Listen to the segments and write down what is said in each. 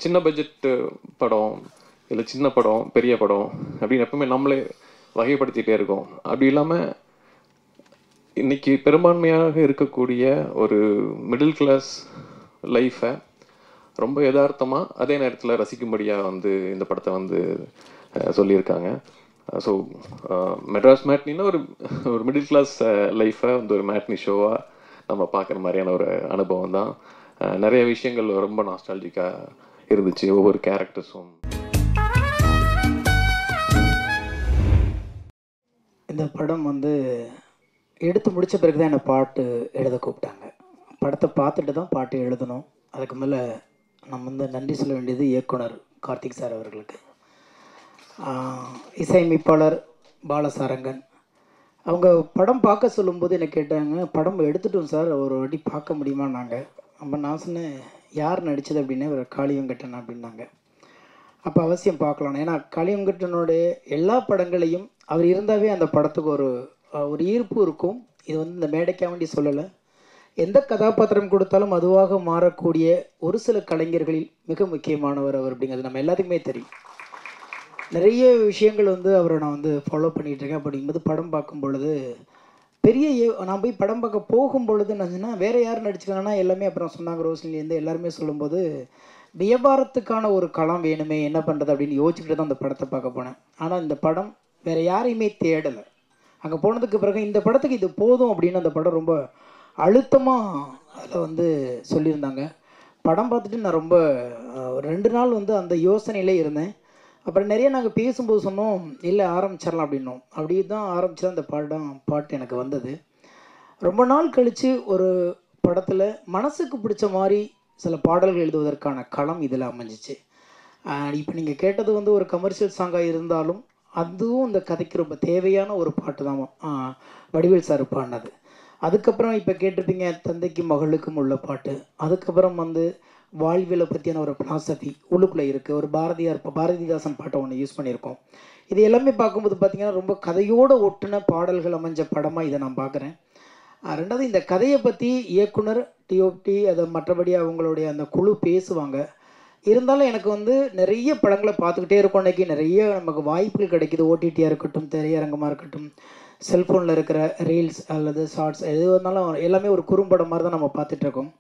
சின்ன பட்ஜெட்டு படம் இல்லை சின்ன படம் பெரிய படம் அப்படின்னு எப்பவுமே நம்மளே வகைப்படுத்திகிட்டே இருக்கோம். அப்படி இல்லாமல் இன்றைக்கி பெரும்பான்மையாக இருக்கக்கூடிய ஒரு மிடில் கிளாஸ் லைஃப்பை ரொம்ப யதார்த்தமாக அதே நேரத்தில் ரசிக்கும்படியாக வந்து இந்த படத்தை வந்து சொல்லியிருக்காங்க. ஸோ மெட்ராஸ் மேட்னின்னா ஒரு ஒரு மிடில் கிளாஸ் லைஃப்பை வந்து ஒரு மேட்னி ஷோவாக நம்ம பார்க்குற மாதிரியான ஒரு அனுபவம் தான். நிறைய விஷயங்கள் ரொம்ப நாஸ்டாலஜிக்காக இருந்துச்சு, ஒவ்வொரு கேரக்டர்ஸும். இந்த படம் வந்து எடுத்து முடித்த பிறகு தான் என்னை பாட்டு எழுத கூப்பிட்டாங்க. படத்தை பார்த்துட்டு தான் பாட்டு எழுதணும். அதுக்கு மேலே நம்ம வந்து நன்றி சொல்ல வேண்டியது இயக்குனர் கார்த்திக் சார் அவர்களுக்கு. இசையமைப்பாளர் பாலசாரங்கன் அவங்க படம் பார்க்க சொல்லும்போது என்னை கேட்டாங்க, படம் எடுத்துட்டோம் சார், ஒரு வாட்டி பார்க்க முடியுமான்னாங்க. அப்போ நான் சொன்னேன், யார் நடித்தது அப்படின்னே ஒரு காளி வெங்கட்டன் அப்படின்னாங்க. அப்போ அவசியம் பார்க்கலாம். ஏன்னா காளி வெங்கட்டனுடைய எல்லா படங்களையும் அவர் இருந்தாவே அந்த படத்துக்கு ஒரு ஈர்ப்பு இருக்கும். இது வந்து இந்த மேடைக்காக வேண்டி சொல்லலை. எந்த கதாபாத்திரம் கொடுத்தாலும் அதுவாக மாறக்கூடிய ஒரு சில கலைஞர்களில் மிக முக்கியமானவர் அவர் அப்படிங்கிறது நம்ம எல்லாத்துக்குமே தெரியும். நிறைய விஷயங்கள் வந்து அவரை நான் வந்து ஃபாலோ பண்ணிகிட்ருக்கேன். அப்படிங்கும்போது படம் பார்க்கும் பொழுது நான் போய் படம் பார்க்க போகும் பொழுது என்னச்சுன்னா, வேறு யார் நடிச்சிருக்காங்கன்னா எல்லாமே அப்புறம் சொன்னாங்க, ரோஷினிலேருந்து எல்லாருமே சொல்லும்போது வியாபாரத்துக்கான ஒரு களம் வேணுமே, என்ன பண்ணுறது அப்படின்னு யோசிச்சுக்கிட்டு தான் அந்த படத்தை பார்க்க போனேன். ஆனால் இந்த படம் வேறு யாரையுமே தேடலை. அங்கே போனதுக்கு பிறகு இந்த படத்துக்கு இது போதும் அப்படின்னு அந்த படம் ரொம்ப அழுத்தமாக அதில் வந்து சொல்லியிருந்தாங்க. படம் பார்த்துட்டு நான் ரொம்ப ஒரு 2 நாள் வந்து அந்த யோசனையிலே இருந்தேன். அப்புறம் நிறைய நாங்கள் பேசும்போது சொன்னோம், இல்லை ஆரம்பிச்சிடலாம் அப்படின்னோம். அப்படி தான் ஆரம்பிச்சு அந்த பாட்டு எனக்கு வந்தது. ரொம்ப நாள் கழித்து ஒரு படத்தில் மனசுக்கு பிடிச்ச மாதிரி சில பாடல்கள் எழுதுவதற்கான களம் இதில் அமைஞ்சிச்சு. இப்போ நீங்கள் கேட்டது வந்து ஒரு கமர்ஷியல் சாங்காக இருந்தாலும் அதுவும் இந்த கதைக்கு ரொம்ப தேவையான ஒரு பாட்டு தான் வடிவேல் சார் பாடினது. அதுக்கப்புறம் இப்போ கேட்டிருப்பீங்க தந்தைக்கும் மகளுக்கும் உள்ள பாட்டு. அதுக்கப்புறம் வந்து வாழ்வியலை பற்றியான ஒரு பிலாசபி உள்ளுக்குள்ளே இருக்குது. ஒரு பாரதிதாசன் பாட்டை ஒன்று யூஸ் பண்ணியிருக்கோம். இது எல்லாமே பார்க்கும்போது பார்த்திங்கன்னா ரொம்ப கதையோடு ஒட்டின பாடல்கள் அமைஞ்ச படமாக இதை நான் பார்க்குறேன். ரெண்டாவது இந்த கதையை பற்றி இயக்குனர் டிஓபி அதை மற்றபடி அவங்களுடைய அந்த குழு பேசுவாங்க. இருந்தாலும் எனக்கு வந்து நிறைய படங்களை பார்த்துக்கிட்டே இருக்கோம். இன்றைக்கி நிறைய நமக்கு வாய்ப்புகள் கிடைக்கிது. ஓடிடியாக இருக்கட்டும், திரையரங்கமாக இருக்கட்டும், செல்ஃபோனில் இருக்கிற ரீல்ஸ் அல்லது ஷார்ட்ஸ் எது இருந்தாலும் எல்லாமே ஒரு குறும்படம் மாதிரி தான் நம்ம பார்த்துட்ருக்கோம்.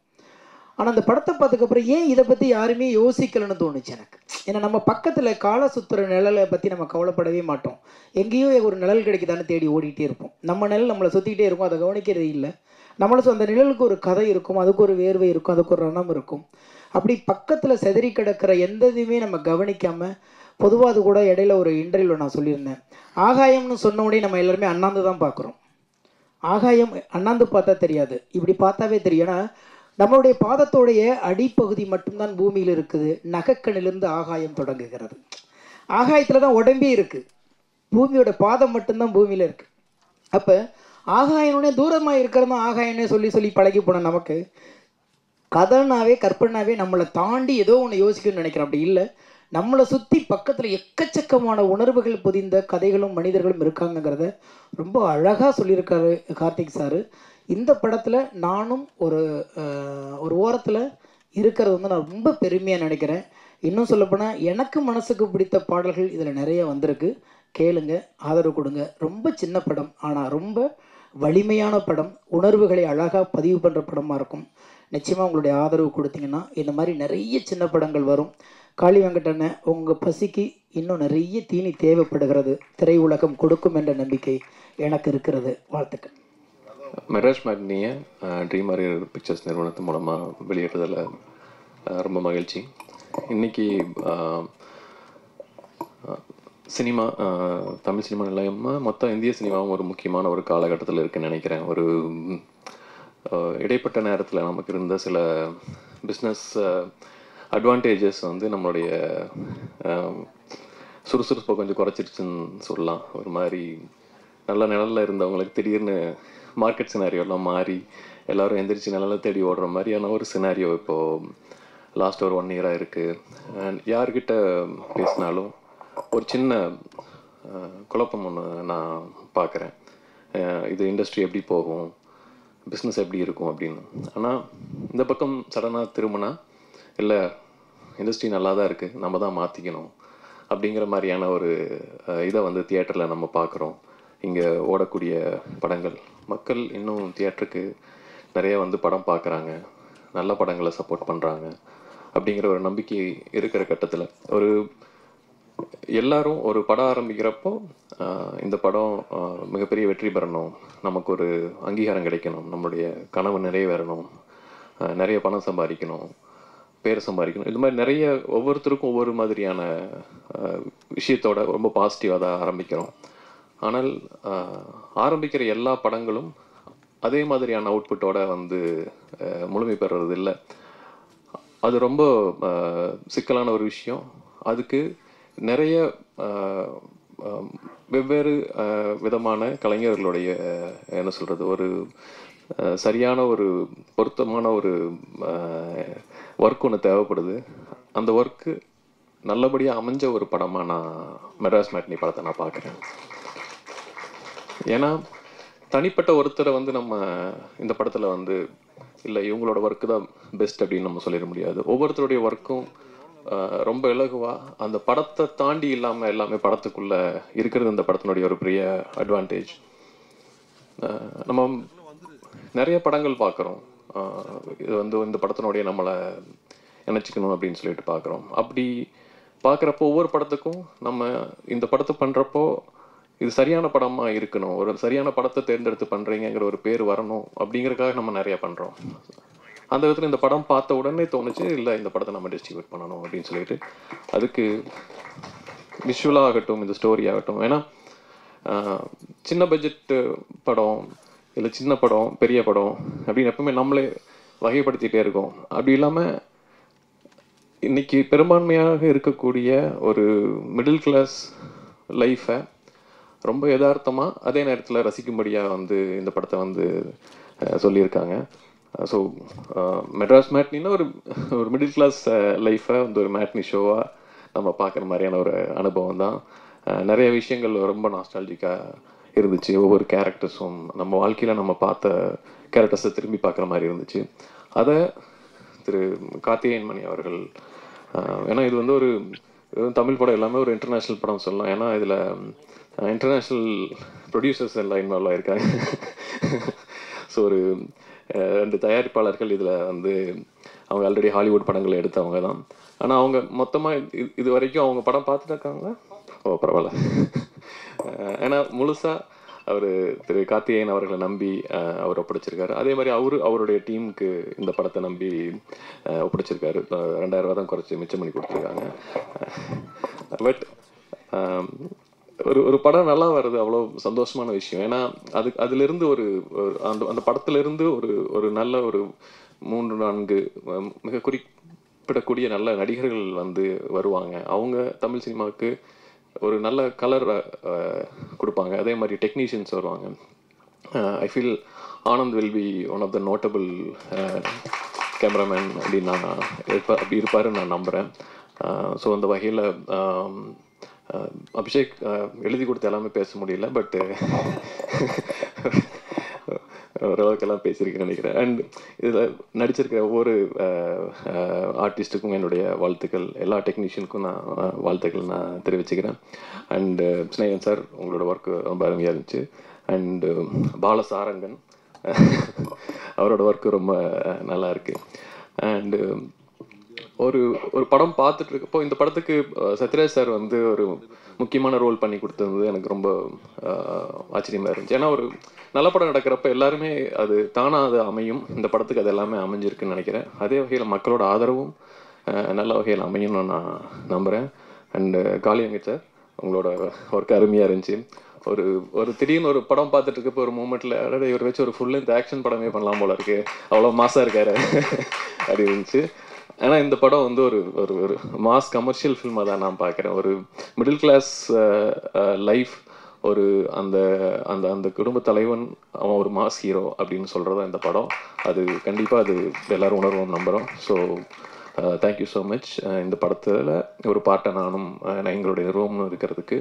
ஆனால் அந்த படத்தை பார்த்ததுக்கப்புறம் ஏன் இதை பற்றி யாருமே யோசிக்கலைன்னு தோணுச்சு எனக்கு. ஏன்னா நம்ம பக்கத்தில் கால சுற்றுற நிழலை பற்றி நம்ம கவலைப்படவே மாட்டோம். எங்கேயோ ஒரு நிழல் கிடைக்குதான்னு தேடி ஓடிட்டே இருப்போம். நம்ம நிழல் நம்மளை சுற்றிக்கிட்டே இருக்கும், அதை கவனிக்கிறது இல்லை. நம்மளுக்கு அந்த நிழலுக்கு ஒரு கதை இருக்கும், அதுக்கு ஒரு வேர்வை இருக்கும், அதுக்கு ஒரு ரணம் இருக்கும். அப்படி பக்கத்தில் செதறி கிடக்கிற எந்த இதுவுமே நம்ம கவனிக்காமல், பொதுவாக அது கூட இடையில ஒரு இன்டர்வியூவில் நான் சொல்லியிருந்தேன், ஆகாயம்னு சொன்ன உடனே நம்ம எல்லாருமே அண்ணாந்து தான் பார்க்குறோம். ஆகாயம் அண்ணாந்து பார்த்தா தெரியாது, இப்படி பார்த்தாவே தெரியும். ஏன்னா நம்மளுடைய பாதத்தோடைய அடிப்பகுதி மட்டும்தான் பூமியில் இருக்குது. நகக்கண்ணிலிருந்து ஆகாயம் தொடங்குகிறது. ஆகாயத்தில் தான் உடம்பே இருக்குது, பூமியோட பாதம் மட்டும்தான் பூமியில் இருக்குது. அப்போ ஆகாயனே தூரமாக இருக்கிறதா ஆகாயனே சொல்லி சொல்லி பழகி போன நமக்கு கதைனாவே கற்பனாவே நம்மளை தாண்டி ஏதோ ஒன்று யோசிக்கணும்னு நினைக்கிறோம். அப்படி இல்லை, நம்மளை சுற்றி பக்கத்தில் எக்கச்சக்கமான உணர்வுகள் பொதிந்த கதைகளும் மனிதர்களும் இருக்காங்கிறத ரொம்ப அழகாக சொல்லியிருக்காரு கார்த்திக் சார். இந்த படத்தில் நானும் ஒரு ஓரத்தில் இருக்கிறது வந்து நான் ரொம்ப பெருமையாக நினைக்கிறேன். இன்னும் சொல்லப்போனால் எனக்கு மனசுக்கு பிடித்த பாடல்கள் இதில் நிறைய வந்திருக்கு. கேளுங்க, ஆதரவு கொடுங்க. ரொம்ப சின்ன படம், ஆனால் ரொம்ப வலிமையான படம், உணர்வுகளை அழகாக பதிவு பண்ணுற படமாக இருக்கும். நிச்சயமாக உங்களுடைய ஆதரவு கொடுத்தீங்கன்னா இந்த மாதிரி நிறைய சின்ன படங்கள் வரும். காளி வெங்கடனை உங்கள் பசிக்கு இன்னும் நிறைய தீனி தேவைப்படுகிறது, திரையுலகம் கொடுக்கும் என்ற நம்பிக்கை எனக்கு இருக்கிறது. வாழ்த்துக்கள். மெட்ராஸ் மேட்னியை ட்ரீம் அரியர் பிக்சர்ஸ் நிறுவனத்து மூலமாக வெளியிடுறதில் ரொம்ப மகிழ்ச்சி. இன்றைக்கி சினிமா, தமிழ் சினிமா நிலையமாக மொத்தம் இந்திய சினிமாவும் ஒரு முக்கியமான ஒரு காலகட்டத்தில் இருக்குதுன்னு நினைக்கிறேன். ஒரு இடைப்பட்ட நேரத்தில் நமக்கு இருந்த சில பிஸ்னஸ் அட்வான்டேஜஸ் வந்து நம்மளுடைய சுறுசுறுப்பை கொஞ்சம் குறைச்சிருச்சுன்னு சொல்லலாம். ஒரு மாதிரி நல்ல நிழலில் இருந்தவங்களுக்கு திடீர்னு மார்க்கெட் சினாரியோலாம் மாறி எல்லோரும் எந்திரிச்சு நிழலை தேடி ஓடுற மாதிரியான ஒரு சினாரியோ இப்போது லாஸ்ட் ஒரு 1 இயராக இருக்குது. யார்கிட்ட பேசினாலும் ஒரு சின்ன குழப்பம் ஒன்று நான் பார்க்குறேன். இது இண்டஸ்ட்ரி எப்படி போகும், பிஸ்னஸ் எப்படி இருக்கும் அப்படின்னு. ஆனால் இந்த பக்கம் சடனாக திரும்பினா இல்லை இண்டஸ்ட்ரி நல்லா தான் இருக்குது, நம்ம தான் மாற்றிக்கணும் அப்படிங்கிற மாதிரியான ஒரு இதை வந்து தியேட்டரில் நம்ம பார்க்குறோம். இங்கே ஓடக்கூடிய படங்கள் மக்கள் இன்னும் தியேட்டருக்கு நிறைய வந்து படம் பார்க்குறாங்க, நல்ல படங்களை சப்போர்ட் பண்ணுறாங்க அப்படிங்கிற ஒரு நம்பிக்கை இருக்கிற கட்டத்தில் ஒரு எல்லாரும் ஒரு படம் ஆரம்பிக்கிறப்போ இந்த படம் மிகப்பெரிய வெற்றி பெறணும், நமக்கு ஒரு அங்கீகாரம் கிடைக்கணும், நம்மளுடைய கனவு நிறைவேறணும், நிறைய பணம் சம்பாதிக்கணும், பேர் சம்பாதிக்கணும், இது மாதிரி நிறைய ஒவ்வொருத்தருக்கும் ஒவ்வொரு மாதிரியான விஷயத்தோட ரொம்ப பாசிட்டிவாக தான் ஆரம்பிக்கிறோம். ஆனால் ஆரம்பிக்கிற எல்லா படங்களும் அதே மாதிரியான அவுட்புட்டோட வந்து முழுமை பெறுறது இல்லை. அது ரொம்ப சிக்கலான ஒரு விஷயம். அதுக்கு நிறைய வெவ்வேறு விதமான கலைஞர்களுடைய என்ன சொல்கிறது, ஒரு சரியான ஒரு பொருத்தமான ஒரு ஒர்க் ஒன்று தேவைப்படுது. அந்த ஒர்க்கு நல்லபடியாக அமைஞ்ச ஒரு படமாக நான் மெட்ராஸ் மேட்னி படத்தை நான் பார்க்குறேன். ஏன்னா தனிப்பட்ட ஒருத்தரை வந்து நம்ம இந்த படத்தில் வந்து இல்லை இவங்களோட ஒர்க்கு தான் பெஸ்ட் அப்படின்னு நம்ம சொல்லிட முடியாது. ஒவ்வொருத்தருடைய ஒர்க்கும் ரொம்ப இலகுவாக அந்த படத்தை தாண்டி இல்லாமல் எல்லாமே படத்துக்குள்ளே இருக்கிறது இந்த படத்தினுடைய ஒரு பெரிய அட்வான்டேஜ். நம்ம நிறைய படங்கள் பார்க்குறோம், இது வந்து இந்த படத்தினுடைய நம்மளை நினச்சிக்கணும் அப்படின்னு சொல்லிட்டு பார்க்குறோம். அப்படி பார்க்குறப்போ ஒவ்வொரு படத்துக்கும் நம்ம இந்த படத்தை பண்ணுறப்போ இது சரியான படமாக இருக்கணும், ஒரு சரியான படத்தை தேர்ந்தெடுத்து பண்ணுறீங்கிற ஒரு பேர் வரணும் அப்படிங்கிறதுக்காக நம்ம நிறையா பண்ணுறோம். அந்த விதத்தில் இந்த படம் பார்த்த உடனே தோணுச்சு, இல்லை இந்த படத்தை நம்ம டிஸ்ட்ரிபியூட் பண்ணணும் அப்படின்னு சொல்லிட்டு. அதுக்கு விஷுவலாக ஆகட்டும், இந்த ஸ்டோரி ஆகட்டும், ஏன்னா சின்ன பட்ஜெட்டு படம் இல்லை சின்ன படம் பெரிய படம் அப்படின்னு எப்பவுமே நம்மளே வகைப்படுத்திகிட்டே இருக்கோம். அப்படி இல்லாமல் இன்னைக்கு பெரும்பான்மையாக இருக்கக்கூடிய ஒரு மிடில் கிளாஸ் லைஃப்பை ரொம்ப யதார்த்தமாக அதே நேரத்தில் ரசிக்கும்படியாக வந்து இந்த படத்தை வந்து சொல்லியிருக்காங்க. ஸோ மெட்ராஸ் மேட்னின்னா ஒரு ஒரு மிடில் கிளாஸ் லைஃப்பை வந்து ஒரு மேட்னி ஷோவாக நம்ம பார்க்குற மாதிரியான ஒரு அனுபவம் தான். நிறைய விஷயங்கள் ரொம்ப நாஸ்டாலஜிக்காக இருந்துச்சு. ஒவ்வொரு கேரக்டர்ஸும் நம்ம வாழ்க்கையில் நம்ம பார்த்த கேரக்டர்ஸை திரும்பி பார்க்குற மாதிரி இருந்துச்சு. அதை திரு கார்த்திகேயன் மணி அவர்கள், ஏன்னா இது வந்து ஒரு தமிழ் படம் எல்லாமே ஒரு இன்டர்நேஷ்னல் படம் சொல்லலாம். ஏன்னா இதில் இன்டர்நேஷ்னல் ப்ரொடியூசர்ஸ் எல்லாம் இன்வால்வ் ஆகிருக்காங்க. ஸோ ஒரு 2 தயாரிப்பாளர்கள் இதில் வந்து அவங்க ஆல்ரெடி ஹாலிவுட் படங்களை எடுத்தவங்க தான். ஆனால் அவங்க மொத்தமாக இது வரைக்கும் அவங்க படம் பார்த்துட்டு இருக்காங்களா? ஓ பரவாயில்ல. ஏன்னா முழுசாக அவர் திரு கார்த்திகேயன் அவர்களை நம்பி அவர் ஒப்படைச்சிருக்காரு. அதே மாதிரி அவருடைய டீமுக்கு இந்த படத்தை நம்பி ஒப்படைச்சிருக்காரு. 2000 ரூபா தான் குறைச்சி மிச்சம் பண்ணி கொடுத்துருக்காங்க. பட் ஒரு படம் நல்லா வர்றது அவ்வளோ சந்தோஷமான விஷயம். ஏன்னா அதுலேருந்து அந்த படத்துலேருந்து ஒரு நல்ல ஒரு 3-4 மிக குறிப்பிடக்கூடிய நல்ல நடிகர்கள் வந்து வருவாங்க. அவங்க தமிழ் சினிமாவுக்கு ஒரு நல்ல கலர் கொடுப்பாங்க. அதே மாதிரி டெக்னீஷியன்ஸ் வருவாங்க. I feel Anand will be one of the notable cameraman அப்படின்னு அப்படி இருப்பாருன்னு நான் நம்புகிறேன். ஸோ அந்த வகையில் அபிஷேக் எழுதி கொடுத்த எல்லாமே பேச முடியல, பட் ஓரளவுக்கெல்லாம் பேசியிருக்கேன்னு நினைக்கிறேன். அண்ட் இதில் நடிச்சிருக்கிற ஒவ்வொரு ஆர்டிஸ்ட்டுக்கும் என்னுடைய வாழ்த்துக்கள், எல்லா டெக்னீஷியனுக்கும் நான் வாழ்த்துக்கள் நான் தெரிவிச்சுக்கிறேன். அண்டு ஸ்னேகன் சார், உங்களோட ஒர்க்கு ரொம்ப அருமையாக இருந்துச்சு. அண்டு பாலசாரங்கன் அவரோட ஒர்க்கு ரொம்ப நல்லா இருக்குது. அண்டு ஒரு படம் பார்த்துட்டு இருக்கப்போ இந்த படத்துக்கு சத்யராஜ் சார் வந்து ஒரு முக்கியமான ரோல் பண்ணி கொடுத்தது எனக்கு ரொம்ப ஆச்சரியமாக இருந்துச்சு. ஏன்னா ஒரு நல்ல படம் நடக்கிறப்ப எல்லாருமே அது தானாக அது அமையும். இந்த படத்துக்கு அது எல்லாமே அமைஞ்சிருக்குன்னு நினைக்கிறேன். அதே வகையில் மக்களோட ஆதரவும் நல்ல வகையில் அமையும்னு நான் நம்புகிறேன். அண்டு காளியங்கர் சார், உங்களோட ஒர்க் அருமையாக இருந்துச்சு. ஒரு திடீர்னு ஒரு படம் பார்த்துட்டு இருக்கப்போ ஒரு மூமெண்ட்டில் அதாவது இவர் வச்சு ஒரு ஃபுல் இந்த ஆக்ஷன் படமே பண்ணலாம் போல இருக்கு, அவ்வளோ மாசாக இருக்காரு அப்படி இருந்துச்சு. ஏன்னா இந்த படம் வந்து ஒரு மாஸ் கமர்ஷியல் ஃபில்மாக தான் நான் பார்க்குறேன். ஒரு மிடில் கிளாஸ் லைஃப், அந்த அந்த அந்த குடும்ப தலைவன் அவன் ஒரு மாஸ் ஹீரோ அப்படின்னு சொல்கிறதா இந்த படம். அது கண்டிப்பாக அது எல்லோரும் உணர்வோம் நம்புகிறோம். So thank you so much. இந்த படத்தில் ஒரு பார்ட்டை நானும் எங்களுடைய நிறுவனம் இருக்கிறதுக்கு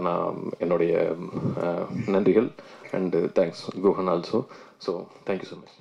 நான் என்னுடைய நன்றிகள். And thanks Guhan also. So thank you so much.